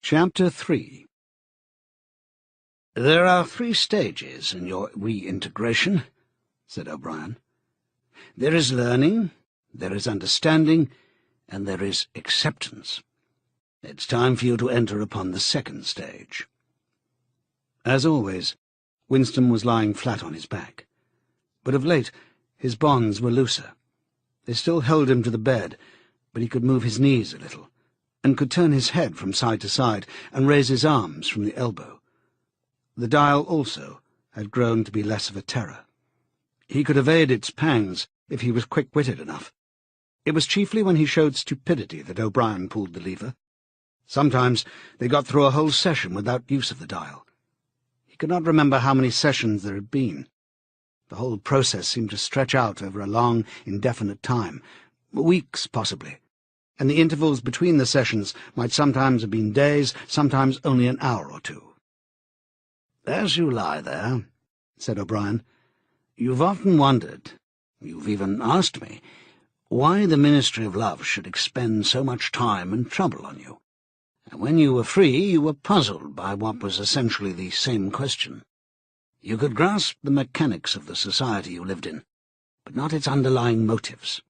Chapter 3. "There are 3 stages in your reintegration," said O'Brien. "There is learning, there is understanding, and there is acceptance. It's time for you to enter upon the 2nd stage." As always, Winston was lying flat on his back, but of late his bonds were looser. They still held him to the bed, but he could move his knees a little, and could turn his head from side to side and raise his arms from the elbow. The dial also had grown to be less of a terror. He could evade its pangs if he was quick-witted enough. It was chiefly when he showed stupidity that O'Brien pulled the lever. Sometimes they got through a whole session without use of the dial. He could not remember how many sessions there had been. The whole process seemed to stretch out over a long, indefinite time, weeks possibly, and the intervals between the sessions might sometimes have been days, sometimes only an hour or 2. "As you lie there," said O'Brien, "you've often wondered, you've even asked me, why the Ministry of Love should expend so much time and trouble on you. And when you were free, you were puzzled by what was essentially the same question. You could grasp the mechanics of the society you lived in, but not its underlying motives.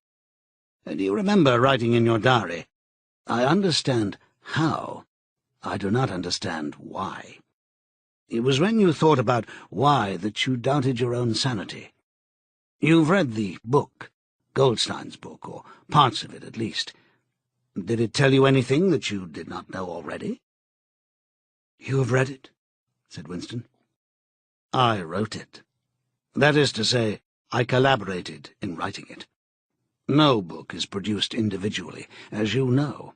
Do you remember writing in your diary, 'I understand how, I do not understand why'? It was when you thought about why that you doubted your own sanity. You've read the book, Goldstein's book, or parts of it at least. Did it tell you anything that you did not know already?" "You have read it?" said Winston. "I wrote it. That is to say, I collaborated in writing it. No book is produced individually, as you know."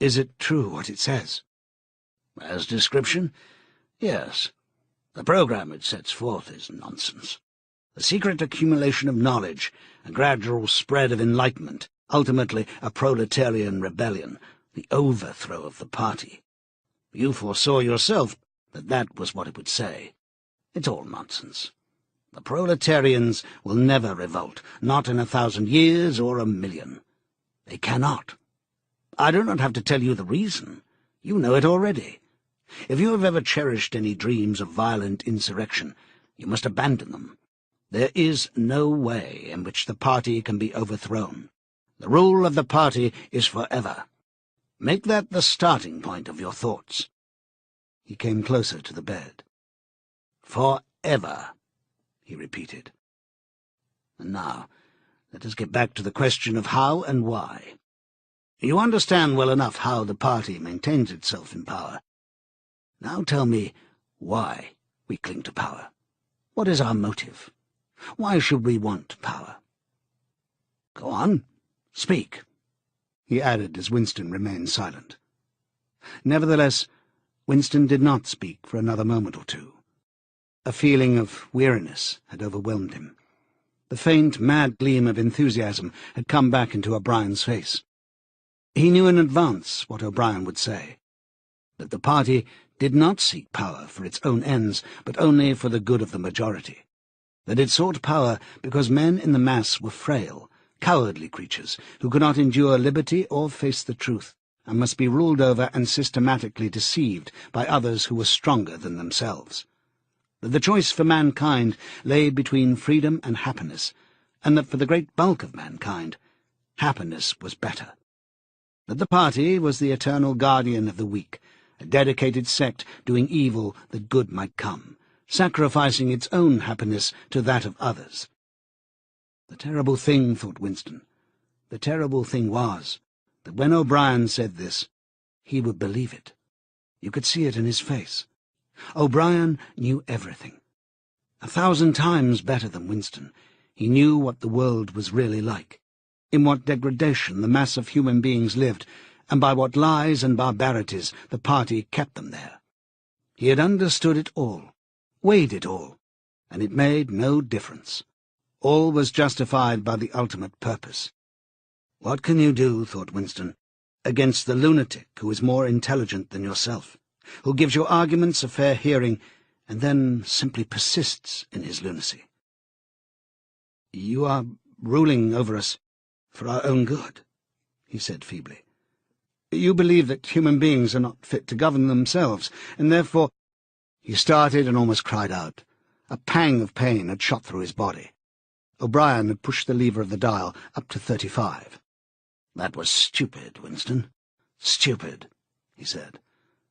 "Is it true what it says?" "As description, yes. The program it sets forth is nonsense. The secret accumulation of knowledge, a gradual spread of enlightenment, ultimately a proletarian rebellion, the overthrow of the party. You foresaw yourself that that was what it would say. It's all nonsense. The proletarians will never revolt, not in 1,000 years or 1,000,000. They cannot. I do not have to tell you the reason. You know it already. If you have ever cherished any dreams of violent insurrection, you must abandon them. There is no way in which the party can be overthrown. The rule of the party is forever. Make that the starting point of your thoughts." He came closer to the bed. "Forever," he repeated. "And now, let us get back to the question of how and why. You understand well enough how the party maintains itself in power. Now tell me why we cling to power. What is our motive? Why should we want power? Go on, speak," he added as Winston remained silent. Nevertheless, Winston did not speak for another moment or 2. A feeling of weariness had overwhelmed him. The faint, mad gleam of enthusiasm had come back into O'Brien's face. He knew in advance what O'Brien would say, that the party did not seek power for its own ends, but only for the good of the majority, that it sought power because men in the mass were frail, cowardly creatures who could not endure liberty or face the truth, and must be ruled over and systematically deceived by others who were stronger than themselves. That the choice for mankind lay between freedom and happiness, and that for the great bulk of mankind, happiness was better. That the party was the eternal guardian of the weak, a dedicated sect doing evil that good might come, sacrificing its own happiness to that of others. The terrible thing, thought Winston, the terrible thing was that when O'Brien said this, he would believe it. You could see it in his face. O'Brien knew everything. 1,000 times better than Winston, he knew what the world was really like, in what degradation the mass of human beings lived, and by what lies and barbarities the party kept them there. He had understood it all, weighed it all, and it made no difference. All was justified by the ultimate purpose. What can you do, thought Winston, against the lunatic who is more intelligent than yourself, who gives your arguments a fair hearing, and then simply persists in his lunacy? "You are ruling over us for our own good," he said feebly. You believe that human beings are not fit to govern themselves, and therefore—" He started and almost cried out. A pang of pain had shot through his body. O'Brien had pushed the lever of the dial up to 35. "That was stupid, Winston. Stupid," he said.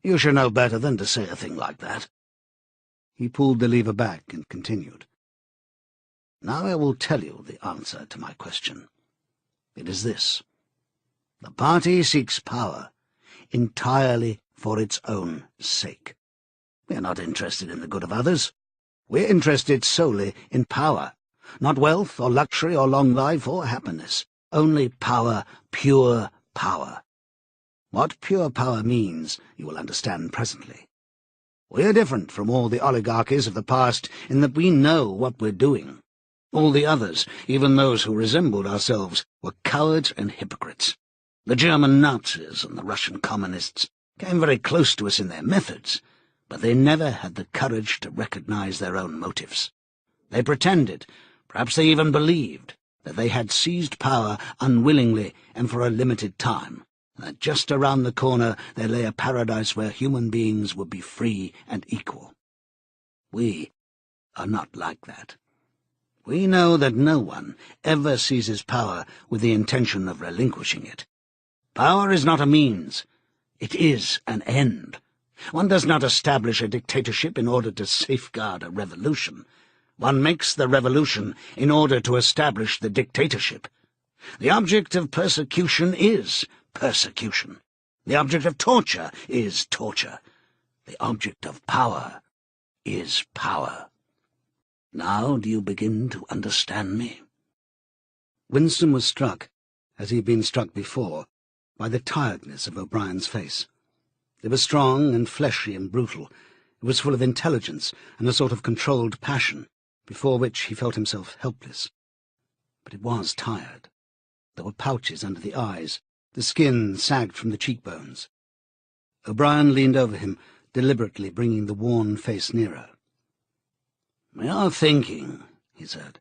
"You should know better than to say a thing like that." He pulled the lever back and continued. "Now I will tell you the answer to my question. It is this. The party seeks power entirely for its own sake. We are not interested in the good of others. We're interested solely in power, not wealth or luxury or long life or happiness. Only power, pure power. What pure power means you will understand presently. We are different from all the oligarchies of the past in that we know what we're doing. All the others, even those who resembled ourselves, were cowards and hypocrites. The German Nazis and the Russian communists came very close to us in their methods, but they never had the courage to recognize their own motives. They pretended, perhaps they even believed, that they had seized power unwillingly and for a limited time, that just around the corner there lay a paradise where human beings would be free and equal. We are not like that. We know that no one ever seizes power with the intention of relinquishing it. Power is not a means. It is an end. One does not establish a dictatorship in order to safeguard a revolution. One makes the revolution in order to establish the dictatorship. The object of persecution is persecution. The object of torture is torture. The object of power is power. Now do you begin to understand me?" Winston was struck, as he had been struck before, by the tiredness of O'Brien's face. It was strong and fleshy and brutal. It was full of intelligence and a sort of controlled passion, before which he felt himself helpless. But it was tired. There were pouches under the eyes. The skin sagged from the cheekbones. O'Brien leaned over him, deliberately bringing the worn face nearer. "You're thinking," he said,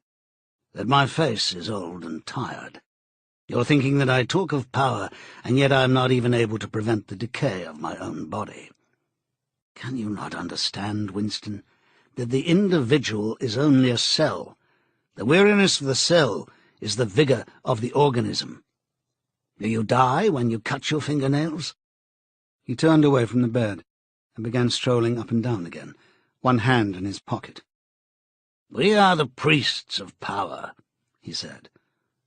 "that my face is old and tired. You're thinking that I talk of power, and yet I am not even able to prevent the decay of my own body. Can you not understand, Winston, that the individual is only a cell? The weariness of the cell is the vigour of the organism. Do you die when you cut your fingernails?" He turned away from the bed and began strolling up and down again, one hand in his pocket. "We are the priests of power," he said.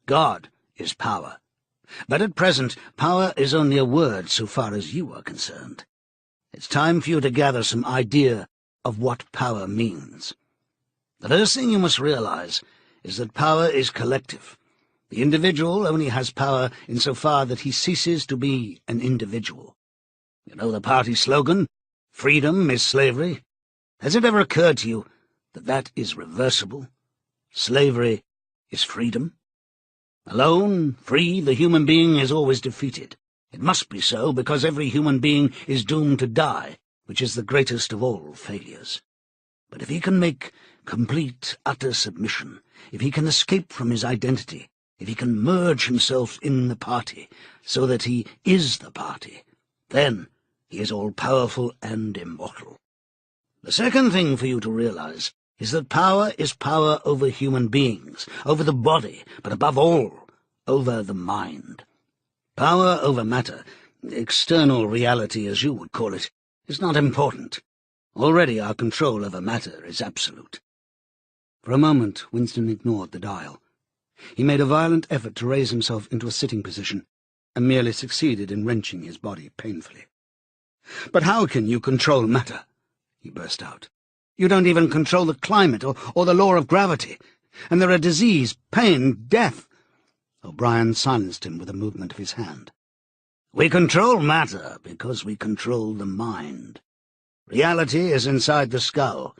"God is power. But at present, power is only a word so far as you are concerned. It's time for you to gather some idea of what power means. The first thing you must realize is that power is collective. The individual only has power insofar that he ceases to be an individual. You know the party slogan, 'Freedom is slavery'? Has it ever occurred to you that that is reversible? Slavery is freedom. Alone, free, the human being is always defeated. It must be so, because every human being is doomed to die, which is the greatest of all failures. But if he can make complete, utter submission, if he can escape from his identity, if he can merge himself in the party, so that he is the party, then he is all-powerful and immortal. The second thing for you to realize is that power is power over human beings, over the body, but above all, over the mind. Power over matter, external reality as you would call it, is not important. Already our control over matter is absolute. For a moment Winston ignored the dial. He made a violent effort to raise himself into a sitting position, and merely succeeded in wrenching his body painfully. "But how can you control matter?" he burst out. "You don't even control the climate or the law of gravity. And there are disease, pain, death." O'Brien silenced him with a movement of his hand. "We control matter because we control the mind. Reality is inside the skull.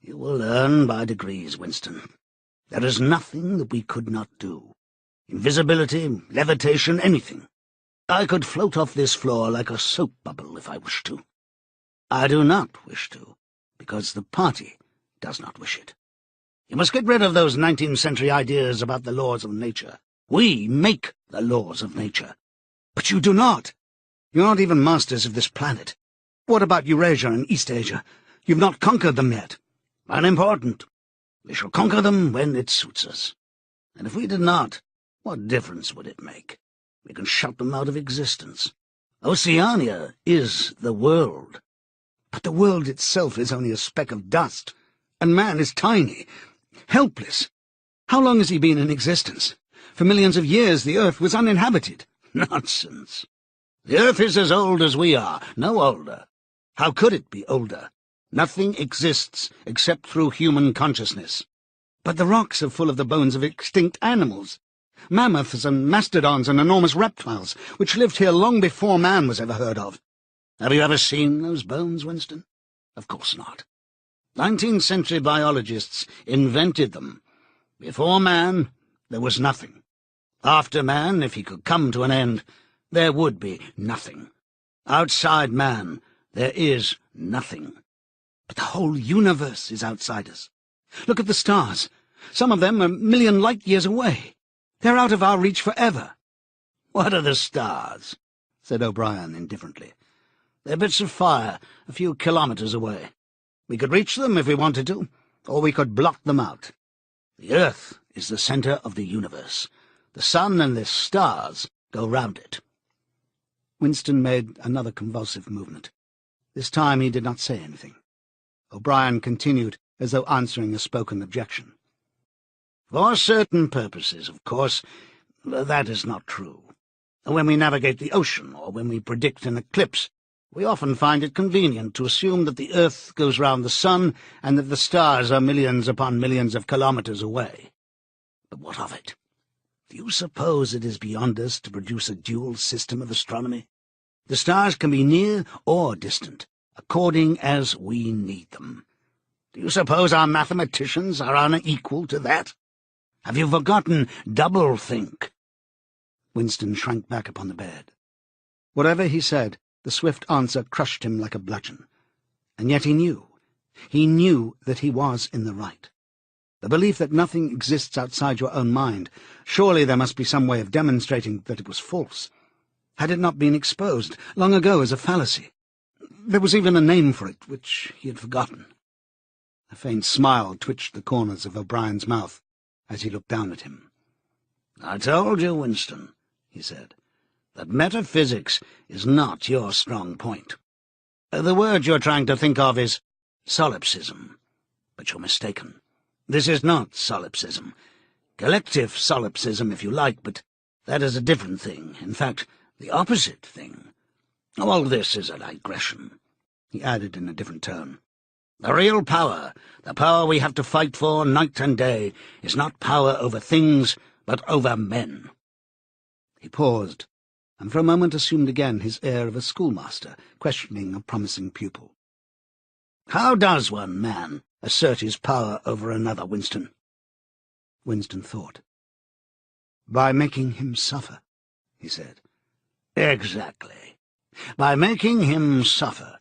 You will learn by degrees, Winston. There is nothing that we could not do. Invisibility, levitation, anything. I could float off this floor like a soap bubble if I wished to. I do not wish to, because the party does not wish it. You must get rid of those 19th century ideas about the laws of nature. We make the laws of nature. But you do not. You're not even masters of this planet. What about Eurasia and East Asia? You've not conquered them yet. Unimportant. We shall conquer them when it suits us. And if we did not, what difference would it make? We can shut them out of existence. Oceania is the world. But the world itself is only a speck of dust, and man is tiny, helpless. How long has he been in existence? For millions of years the earth was uninhabited. Nonsense. The earth is as old as we are, no older. How could it be older? Nothing exists except through human consciousness. But the rocks are full of the bones of extinct animals. Mammoths and mastodons and enormous reptiles, which lived here long before man was ever heard of. Have you ever seen those bones, Winston? Of course not. 19th century biologists invented them. Before man, there was nothing. After man, if he could come to an end, there would be nothing. Outside man, there is nothing. But the whole universe is outside us. Look at the stars. Some of them are a million light-years away. They're out of our reach forever. What are the stars? Said O'Brien indifferently. They're bits of fire a few kilometers away. We could reach them if we wanted to, or we could blot them out. The earth is the center of the universe. The sun and the stars go round it. Winston made another convulsive movement. This time he did not say anything. O'Brien continued, as though answering a spoken objection. For certain purposes, of course, that is not true. When we navigate the ocean, or when we predict an eclipse, we often find it convenient to assume that the earth goes round the sun and that the stars are millions upon millions of kilometers away. But what of it? Do you suppose it is beyond us to produce a dual system of astronomy? The stars can be near or distant, according as we need them. Do you suppose our mathematicians are unequal to that? Have you forgotten double-think? Winston shrank back upon the bed. Whatever he said, the swift answer crushed him like a bludgeon. And yet he knew that he was in the right. The belief that nothing exists outside your own mind, surely there must be some way of demonstrating that it was false. Had it not been exposed long ago as a fallacy? There was even a name for it, which he had forgotten. A faint smile twitched the corners of O'Brien's mouth as he looked down at him. "I told you, Winston," he said, "that metaphysics is not your strong point. The word you're trying to think of is solipsism. But you're mistaken. This is not solipsism. Collective solipsism, if you like, but that is a different thing. In fact, the opposite thing. All this is a digression," he added in a different tone. "The real power, the power we have to fight for night and day, is not power over things, but over men." He paused, and for a moment assumed again his air of a schoolmaster questioning a promising pupil. "How does one man assert his power over another, Winston?" Winston thought. "By making him suffer," he said. "Exactly. By making him suffer.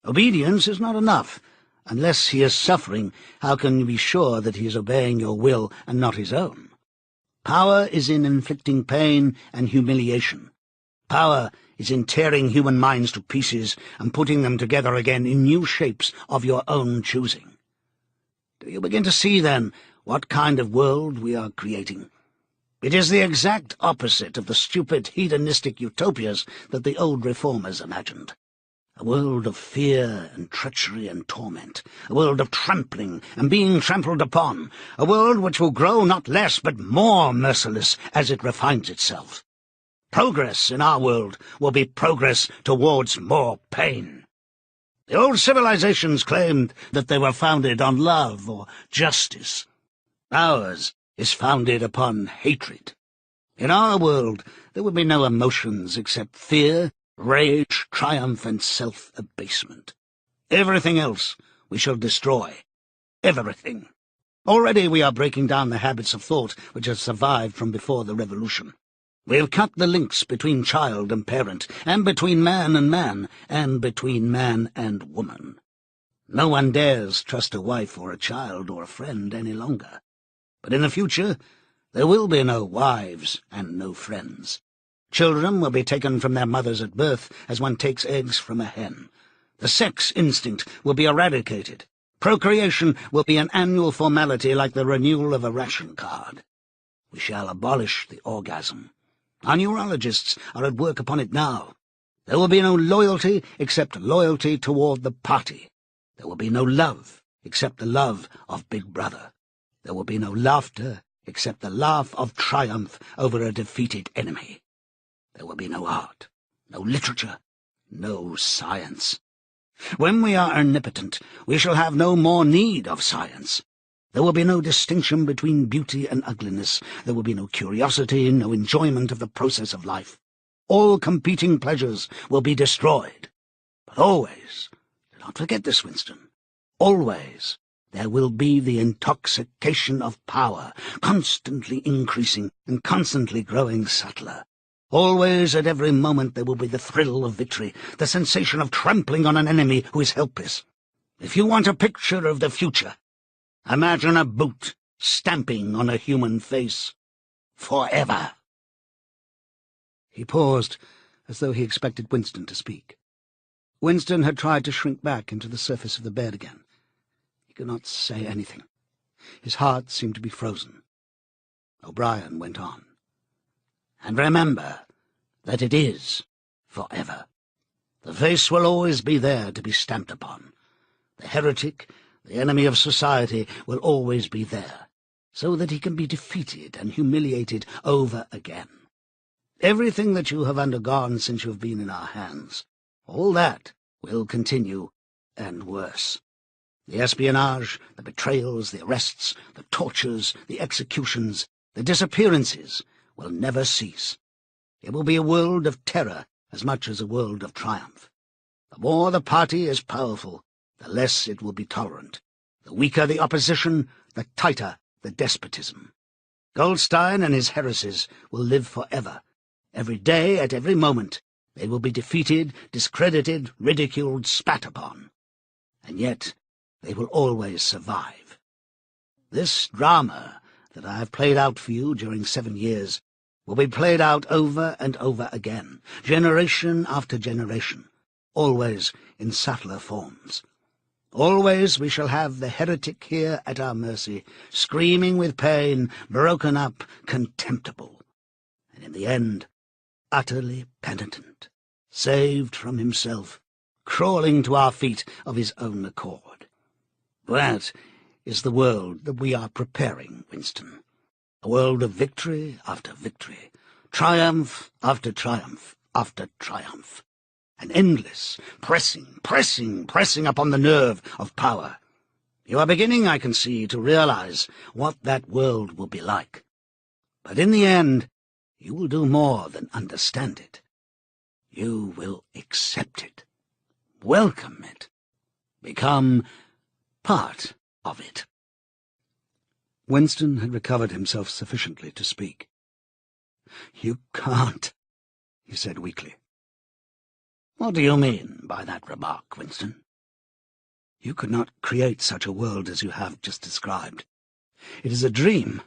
Obedience is not enough. Unless he is suffering, how can you be sure that he is obeying your will and not his own? Power is in inflicting pain and humiliation. Power is in tearing human minds to pieces and putting them together again in new shapes of your own choosing. Do you begin to see, then, what kind of world we are creating? It is the exact opposite of the stupid hedonistic utopias that the old reformers imagined. A world of fear and treachery and torment, a world of trampling and being trampled upon, a world which will grow not less but more merciless as it refines itself. Progress in our world will be progress towards more pain. The old civilizations claimed that they were founded on love or justice. Ours is founded upon hatred. In our world there will be no emotions except fear, rage, triumph, and self-abasement. Everything else we shall destroy. Everything. Already we are breaking down the habits of thought which have survived from before the Revolution. We have cut the links between child and parent, and between man, and between man and woman. No one dares trust a wife or a child or a friend any longer. But in the future there will be no wives and no friends. Children will be taken from their mothers at birth as one takes eggs from a hen. The sex instinct will be eradicated. Procreation will be an annual formality like the renewal of a ration card. We shall abolish the orgasm. Our neurologists are at work upon it now. There will be no loyalty except loyalty toward the party. There will be no love except the love of Big Brother. There will be no laughter except the laugh of triumph over a defeated enemy. There will be no art, no literature, no science. When we are omnipotent, we shall have no more need of science. There will be no distinction between beauty and ugliness. There will be no curiosity, no enjoyment of the process of life. All competing pleasures will be destroyed. But always, do not forget this, Winston, always there will be the intoxication of power, constantly increasing and constantly growing subtler. Always, at every moment, there will be the thrill of victory, the sensation of trampling on an enemy who is helpless. If you want a picture of the future, imagine a boot stamping on a human face forever. He paused, as though he expected Winston to speak. Winston had tried to shrink back into the surface of the bed again. He could not say anything. His heart seemed to be frozen. O'Brien went on. And remember that it is forever. The face will always be there to be stamped upon. The heretic, the enemy of society, will always be there, so that he can be defeated and humiliated over again. Everything that you have undergone since you have been in our hands, all that will continue, and worse. The espionage, the betrayals, the arrests, the tortures, the executions, the disappearances will never cease. It will be a world of terror as much as a world of triumph. The more the party is powerful, the less it will be tolerant. The weaker the opposition, the tighter the despotism. Goldstein and his heresies will live forever. Every day, at every moment, they will be defeated, discredited, ridiculed, spat upon. And yet they will always survive. This drama that I have played out for you during 7 years will be played out over and over again, generation after generation, always in subtler forms. Always we shall have the heretic here at our mercy, screaming with pain, broken up, contemptible, and in the end, utterly penitent, saved from himself, crawling to our feet of his own accord. That is the world that we are preparing, Winston. A world of victory after victory, triumph after triumph after triumph. An endless pressing upon the nerve of power. You are beginning, I can see, to realize what that world will be like. But in the end, you will do more than understand it. You will accept it, welcome it, become part of it. Winston had recovered himself sufficiently to speak. "You can't," he said weakly. "What do you mean by that remark, Winston?" "You could not create such a world as you have just described. It is a dream.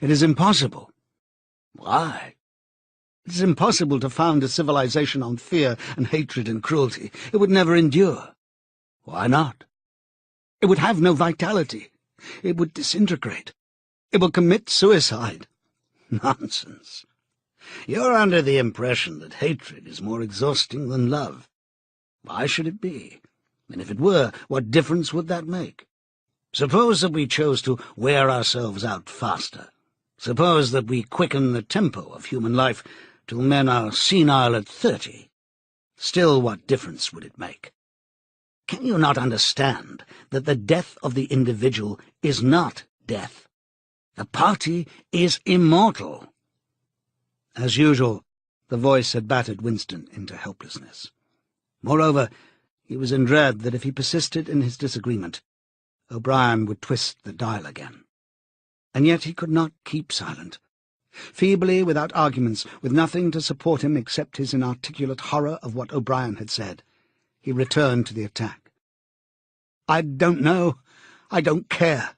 It is impossible." "Why?" "It is impossible to found a civilization on fear and hatred and cruelty. It would never endure." "Why not?" "It would have no vitality. It would disintegrate. It will commit suicide." "Nonsense. You're under the impression that hatred is more exhausting than love. Why should it be? And if it were, what difference would that make? Suppose that we chose to wear ourselves out faster. Suppose that we quicken the tempo of human life till men are senile at 30. Still, what difference would it make? Can you not understand that the death of the individual is not death? The party is immortal." As usual, the voice had battered Winston into helplessness. Moreover, he was in dread that if he persisted in his disagreement, O'Brien would twist the dial again. And yet he could not keep silent. Feebly, without arguments, with nothing to support him except his inarticulate horror of what O'Brien had said, he returned to the attack. "I don't know. I don't care.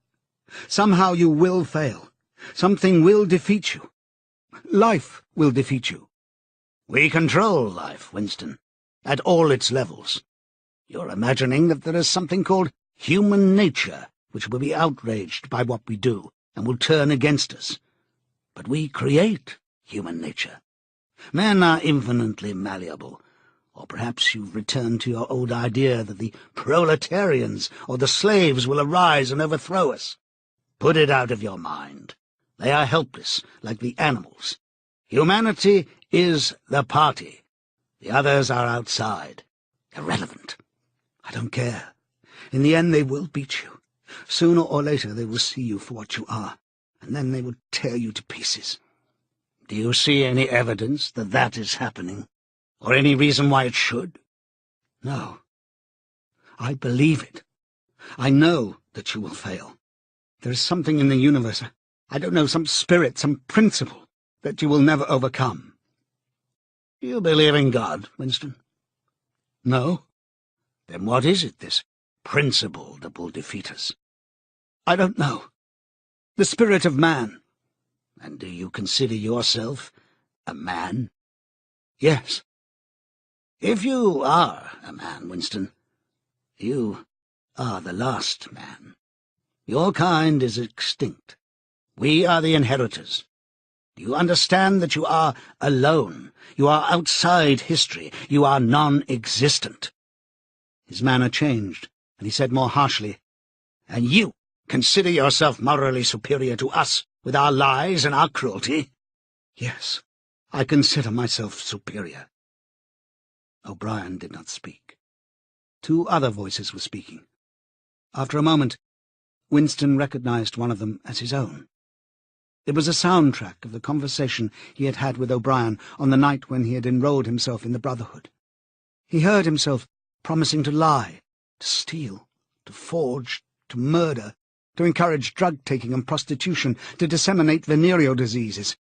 Somehow you will fail. Something will defeat you. Life will defeat you. We control life, Winston, at all its levels. You're imagining that there is something called human nature, which will be outraged by what we do and will turn against us. But we create human nature. Men are infinitely malleable. Or perhaps you've returned to your old idea that the proletarians or the slaves will arise and overthrow us. Put it out of your mind. They are helpless, like the animals. Humanity is the party. The others are outside. Irrelevant. I don't care. In the end they will beat you. Sooner or later they will see you for what you are, and then they will tear you to pieces. Do you see any evidence that that is happening? Or any reason why it should? No. I believe it. I know that you will fail. There is something in the universe, I don't know, some spirit, some principle, that you will never overcome. Do you believe in God, Winston? No? Then what is it, this principle that will defeat us? I don't know. The spirit of man. And do you consider yourself a man? Yes. If you are a man, Winston, you are the last man. Your kind is extinct. We are the inheritors. Do you understand that you are alone? You are outside history. You are non-existent. His manner changed, and he said more harshly, And you consider yourself morally superior to us with our lies and our cruelty? Yes, I consider myself superior. O'Brien did not speak. Two other voices were speaking. After a moment, Winston recognized one of them as his own. It was a soundtrack of the conversation he had had with O'Brien on the night when he had enrolled himself in the Brotherhood. He heard himself promising to lie, to steal, to forge, to murder, to encourage drug-taking and prostitution, to disseminate venereal diseases,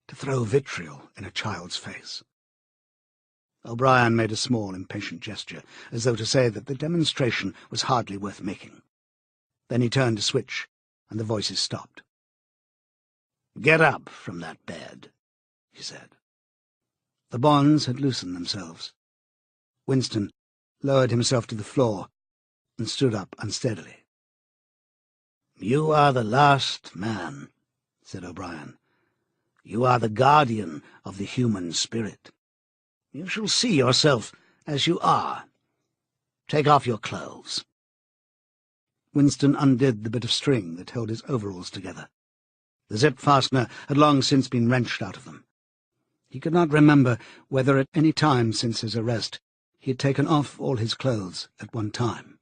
to throw vitriol in a child's face. O'Brien made a small, impatient gesture, as though to say that the demonstration was hardly worth making. Then he turned to switch, and the voices stopped. "Get up from that bed," he said. The bonds had loosened themselves. Winston lowered himself to the floor and stood up unsteadily. "You are the last man," said O'Brien. "You are the guardian of the human spirit. You shall see yourself as you are. Take off your clothes." Winston undid the bit of string that held his overalls together. The zip fastener had long since been wrenched out of them. He could not remember whether at any time since his arrest he had taken off all his clothes at one time.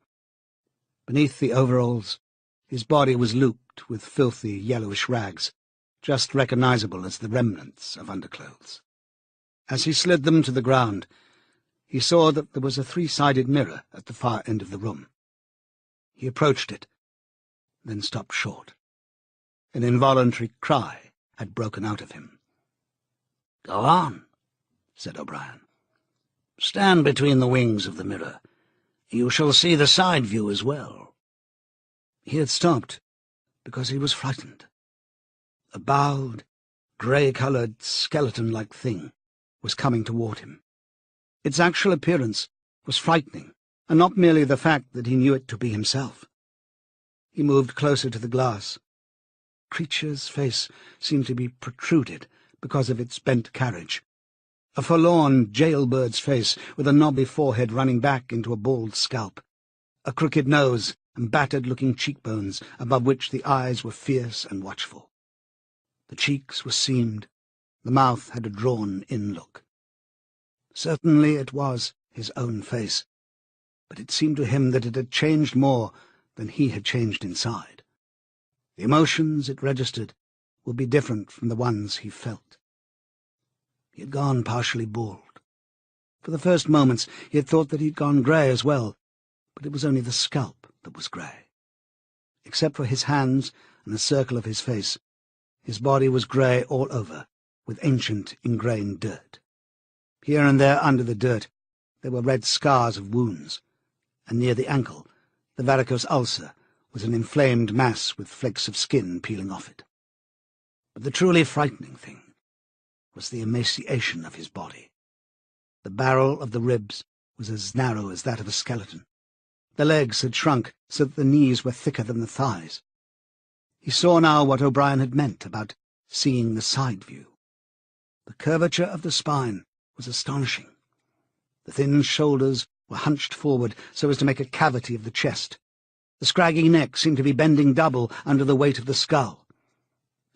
Beneath the overalls, his body was looped with filthy yellowish rags, just recognizable as the remnants of underclothes. As he slid them to the ground, he saw that there was a three-sided mirror at the far end of the room. He approached it, then stopped short. An involuntary cry had broken out of him. "Go on," said O'Brien. "Stand between the wings of the mirror. You shall see the side view as well." He had stopped because he was frightened. A bowed, grey-coloured, skeleton-like thing was coming toward him. Its actual appearance was frightening, and not merely the fact that he knew it to be himself. He moved closer to the glass. The creature's face seemed to be protruded because of its bent carriage. A forlorn jailbird's face with a knobby forehead running back into a bald scalp, a crooked nose and battered-looking cheekbones above which the eyes were fierce and watchful. The cheeks were seamed, the mouth had a drawn-in look. Certainly it was his own face, but it seemed to him that it had changed more than he had changed inside. The emotions it registered would be different from the ones he felt. He had gone partially bald. For the first moments he had thought that he had gone grey as well, but it was only the scalp that was grey. Except for his hands and the circle of his face, his body was grey all over, with ancient ingrained dirt. Here and there under the dirt there were red scars of wounds, and near the ankle the varicose ulcer was an inflamed mass with flakes of skin peeling off it. But the truly frightening thing was the emaciation of his body. The barrel of the ribs was as narrow as that of a skeleton. The legs had shrunk so that the knees were thicker than the thighs. He saw now what O'Brien had meant about seeing the side view. The curvature of the spine was astonishing. The thin shoulders were hunched forward so as to make a cavity of the chest. The scraggy neck seemed to be bending double under the weight of the skull.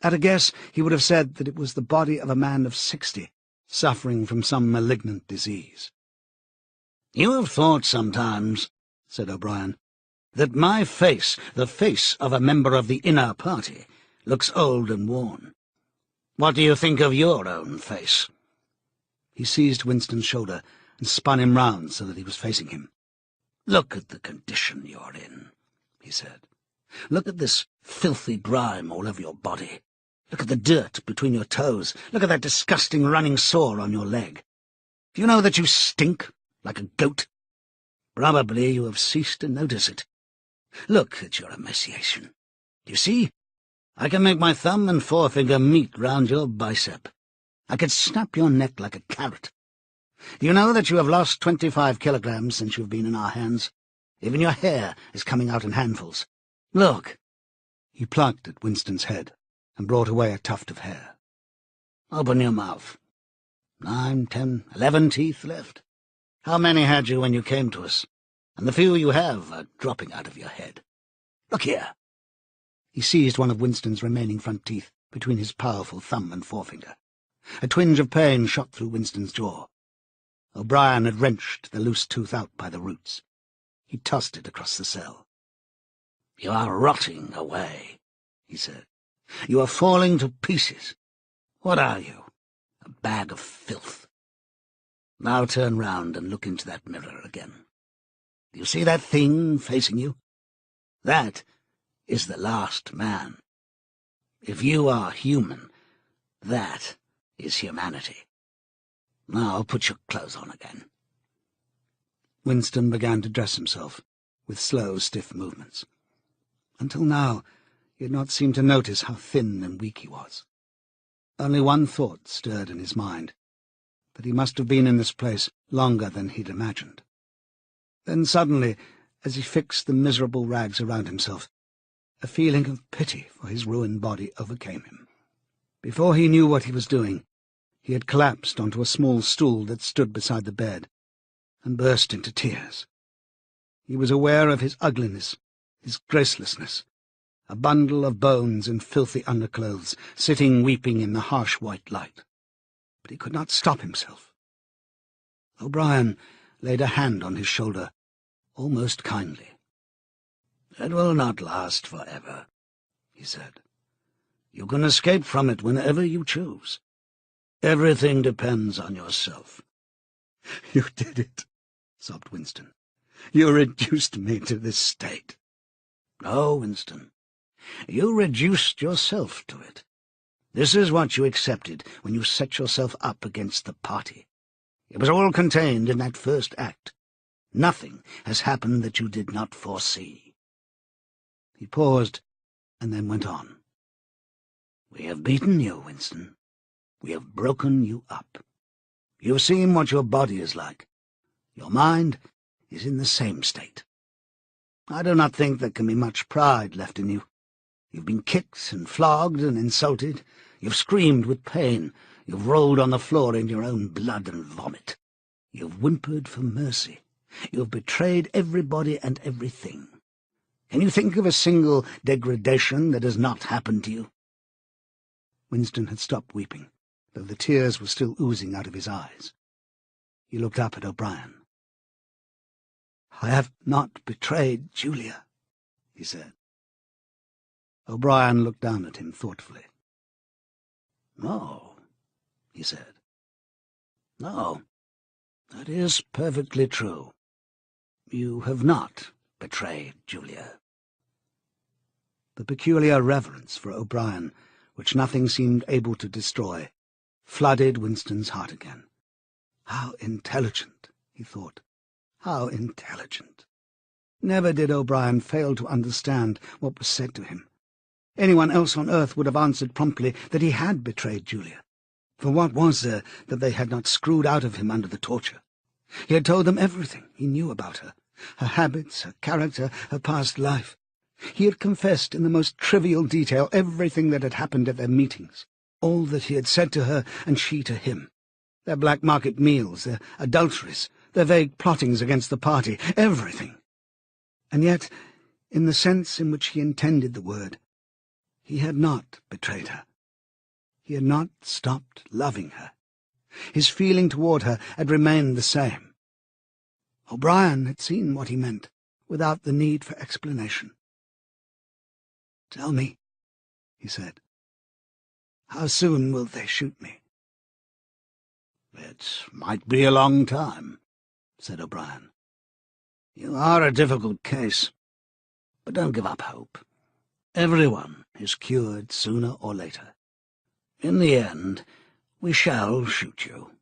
At a guess, he would have said that it was the body of a man of 60, suffering from some malignant disease. "You have thought sometimes," said O'Brien, "that my face, the face of a member of the inner party, looks old and worn. What do you think of your own face?" He seized Winston's shoulder and spun him round so that he was facing him. "Look at the condition you're in," he said. "Look at this filthy grime all over your body. Look at the dirt between your toes. Look at that disgusting running sore on your leg. Do you know that you stink like a goat? Probably you have ceased to notice it. Look at your emaciation. Do you see? I can make my thumb and forefinger meet round your bicep. I could snap your neck like a carrot. Do you know that you have lost 25 kilograms since you've been in our hands? Even your hair is coming out in handfuls. Look." He plucked at Winston's head and brought away a tuft of hair. "Open your mouth. 9, 10, 11 teeth left. How many had you when you came to us? And the few you have are dropping out of your head. Look here." He seized one of Winston's remaining front teeth between his powerful thumb and forefinger. A twinge of pain shot through Winston's jaw. O'Brien had wrenched the loose tooth out by the roots. He tossed it across the cell. "You are rotting away," he said. "You are falling to pieces. What are you? A bag of filth. Now turn round and look into that mirror again. Do you see that thing facing you? That is the last man. If you are human, that is humanity. Now put your clothes on again." Winston began to dress himself, with slow, stiff movements. Until now, he had not seemed to notice how thin and weak he was. Only one thought stirred in his mind, that he must have been in this place longer than he'd imagined. Then suddenly, as he fixed the miserable rags around himself, a feeling of pity for his ruined body overcame him. Before he knew what he was doing, he had collapsed onto a small stool that stood beside the bed, and burst into tears. He was aware of his ugliness, his gracelessness, a bundle of bones in filthy underclothes, sitting weeping in the harsh white light. But he could not stop himself. O'Brien laid a hand on his shoulder, almost kindly. "It will not last forever," he said. "You can escape from it whenever you choose. Everything depends on yourself." "You did it," sobbed Winston. "You reduced me to this state." "No, Winston. You reduced yourself to it. This is what you accepted when you set yourself up against the party. It was all contained in that first act. Nothing has happened that you did not foresee." He paused, and then went on. "We have beaten you, Winston. We have broken you up. You have seen what your body is like. Your mind is in the same state. I do not think there can be much pride left in you. You've been kicked and flogged and insulted. You've screamed with pain. You've rolled on the floor in your own blood and vomit. You've whimpered for mercy. You've betrayed everybody and everything. Can you think of a single degradation that has not happened to you?" Winston had stopped weeping, though the tears were still oozing out of his eyes. He looked up at O'Brien. "I have not betrayed Julia," he said. O'Brien looked down at him thoughtfully. "No," he said. "No, that is perfectly true. You have not betrayed Julia." The peculiar reverence for O'Brien, which nothing seemed able to destroy, flooded Winston's heart again. How intelligent, he thought. How intelligent. Never did O'Brien fail to understand what was said to him. Anyone else on earth would have answered promptly that he had betrayed Julia. For what was there that they had not screwed out of him under the torture? He had told them everything he knew about her habits, her character, her past life. He had confessed in the most trivial detail everything that had happened at their meetings, all that he had said to her and she to him, their black market meals, their adulteries, their vague plottings against the party, everything. And yet, in the sense in which he intended the word, he had not betrayed her. He had not stopped loving her. His feeling toward her had remained the same. O'Brien had seen what he meant, without the need for explanation. "Tell me," he said, "how soon will they shoot me?" "It might be a long time," said O'Brien. "You are a difficult case, but don't give up hope. Everyone is cured sooner or later. In the end, we shall shoot you."